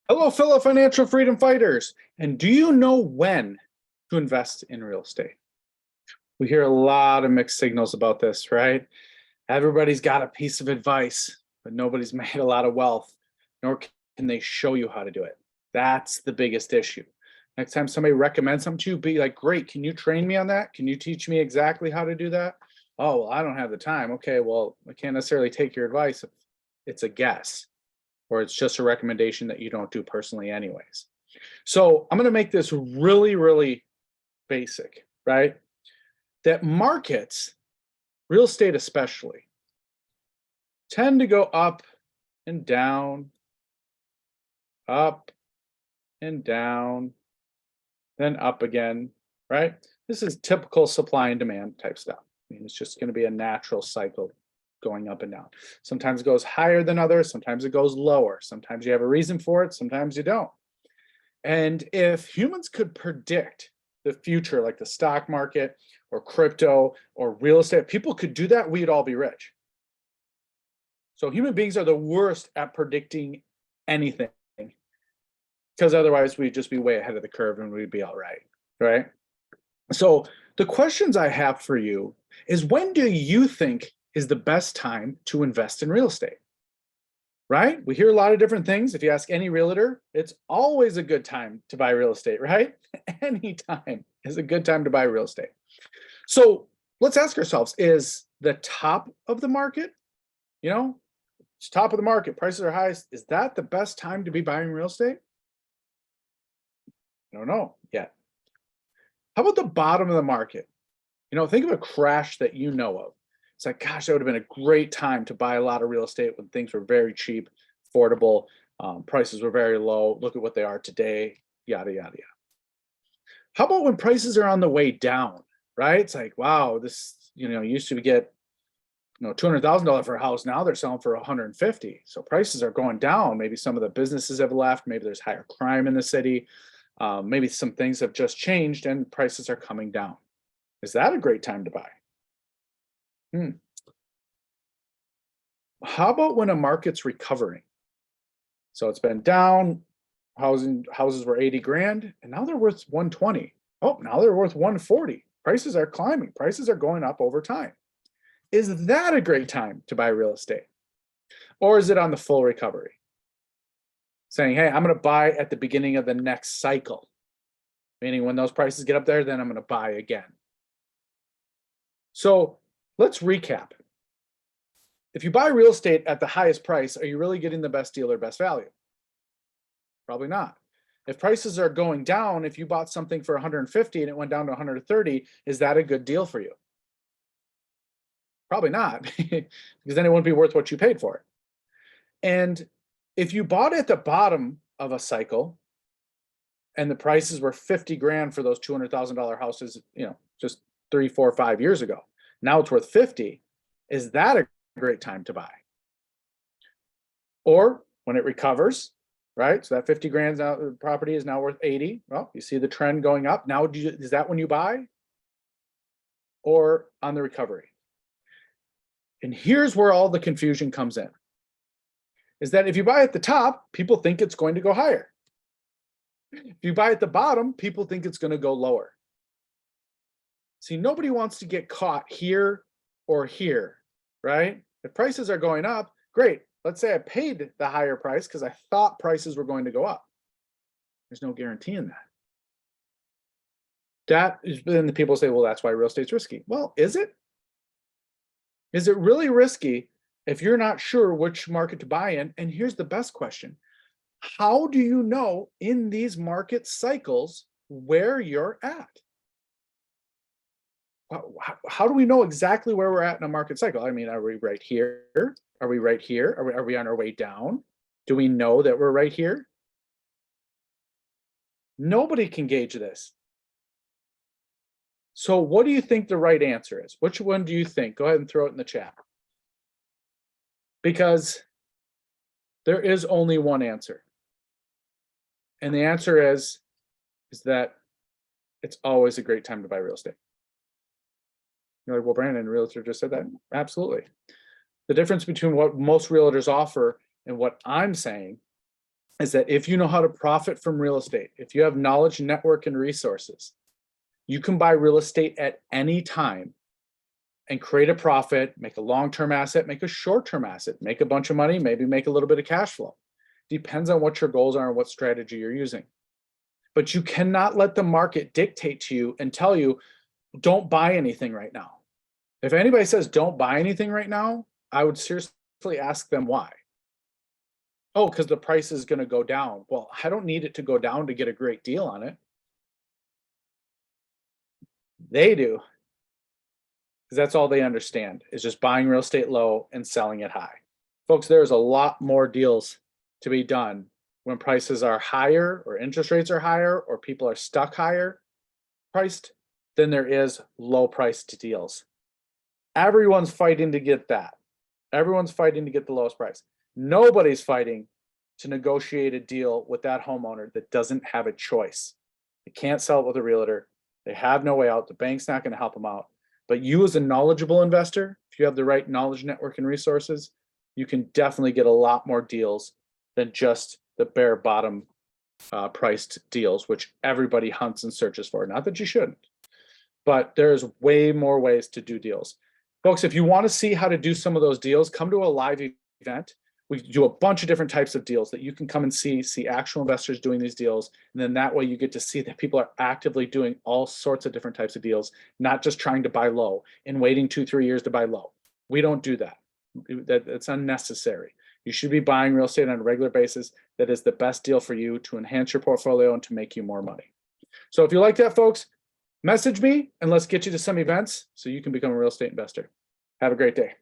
Hello, fellow financial freedom fighters. And do you know when to invest in real estate? We hear a lot of mixed signals about this, right? Everybody's got a piece of advice, but nobody's made a lot of wealth, nor can they show you how to do it. That's the biggest issue. Next time somebody recommends something to you, be like, great, can you train me on that? Can you teach me exactly how to do that? Oh, well, I don't have the time. Okay, well, I can't necessarily take your advice if it's a guess or it's just a recommendation that you don't do personally anyways. So I'm going to make this really, really basic, right? That markets, real estate especially, tend to go up and down, up and down, then up again, right? This is typical supply and demand type stuff. I mean, it's just going to be a natural cycle going up and down. Sometimes it goes higher than others, sometimes it goes lower. Sometimes you have a reason for it, sometimes you don't. And if humans could predict the future, like the stock market or crypto or real estate, people could do that, we'd all be rich. So human beings are the worst at predicting anything because otherwise we'd just be way ahead of the curve and we'd be all right, right? So the questions I have for you is, when do you think is the best time to invest in real estate? Right? We hear a lot of different things. If you ask any realtor, it's always a good time to buy real estate, right? Anytime is a good time to buy real estate. So let's ask ourselves, is the top of the market, it's top of the market, prices are highest, is that the best time to be buying real estate? I don't know yet. How about the bottom of the market? Think of a crash that you know of. It's like, gosh, that would have been a great time to buy a lot of real estate when things were very cheap, affordable, prices were very low. Look at what they are today, yada, yada, yada. How about when prices are on the way down, right? It's like, wow, this, used to get, $200,000 for a house. Now they're selling for 150. So prices are going down. Maybe some of the businesses have left. Maybe there's higher crime in the city. Maybe some things have just changed and prices are coming down. Is that a great time to buy? How about when a market's recovering? So it's been down, houses were 80 grand, and now they're worth 120. Oh, now they're worth 140. Prices are climbing, prices are going up over time. Is that a great time to buy real estate? Or is it on the full recovery? Saying, hey, I'm going to buy at the beginning of the next cycle, meaning when those prices get up there, then I'm going to buy again. So let's recap. If you buy real estate at the highest price, are you really getting the best deal or best value? Probably not. If prices are going down, if you bought something for 150 and it went down to 130, is that a good deal for you? Probably not, because then it wouldn't be worth what you paid for it. And if you bought at the bottom of a cycle and the prices were 50 grand for those $200,000 houses, just 3, 4, 5 years ago, now it's worth 50, is that a great time to buy? Or when it recovers, right? So that 50 grand property is now worth 80. Well, you see the trend going up. Now, is that when you buy? Or on the recovery? And here's where all the confusion comes in. Is that if you buy at the top, people think it's going to go higher. If you buy at the bottom, people think it's going to go lower. See, nobody wants to get caught here or here, right? If prices are going up, great. Let's say I paid the higher price because I thought prices were going to go up. There's no guarantee in that. Then the people say, well, that's why real estate's risky. Well, is it? Is it really risky if you're not sure which market to buy in? And here's the best question. How do you know in these market cycles where you're at? How do we know exactly where we're at in a market cycle? I mean, are we right here? Are we right here? Are we on our way down? Do we know that we're right here? Nobody can gauge this. So what do you think the right answer is? Which one do you think? Go ahead and throw it in the chat. Because there is only one answer. And the answer is that it's always a great time to buy real estate. You're like, well, Brandon, realtor just said that. Absolutely. The difference between what most realtors offer and what I'm saying is that if you know how to profit from real estate, if you have knowledge, network, and resources, you can buy real estate at any time and create a profit, make a long-term asset, make a short-term asset, make a bunch of money, maybe make a little bit of cash flow. Depends on what your goals are and what strategy you're using. But you cannot let the market dictate to you and tell you, don't buy anything right now. If anybody says don't buy anything right now, I would seriously ask them why. Oh, because the price is going to go down. Well, I don't need it to go down to get a great deal on it. They do. Because that's all they understand is just buying real estate low and selling it high. Folks, there's a lot more deals to be done when prices are higher or interest rates are higher or people are stuck higher priced than there is low priced deals. Everyone's fighting to get that. Everyone's fighting to get the lowest price. Nobody's fighting to negotiate a deal with that homeowner that doesn't have a choice. They can't sell it with a realtor. They have no way out. The bank's not going to help them out. But you as a knowledgeable investor, if you have the right knowledge network and resources, you can definitely get a lot more deals than just the bare bottom priced deals, which everybody hunts and searches for. Not that you shouldn't, but there's way more ways to do deals. Folks, if you want to see how to do some of those deals, come to a live event. We do a bunch of different types of deals that you can come and see actual investors doing these deals. And then that way you get to see that people are actively doing all sorts of different types of deals, not just trying to buy low and waiting 2-3 years to buy low. We don't do that. It's unnecessary. You should be buying real estate on a regular basis. That is the best deal for you to enhance your portfolio and to make you more money. So if you like that, folks, message me and let's get you to some events so you can become a real estate investor. Have a great day.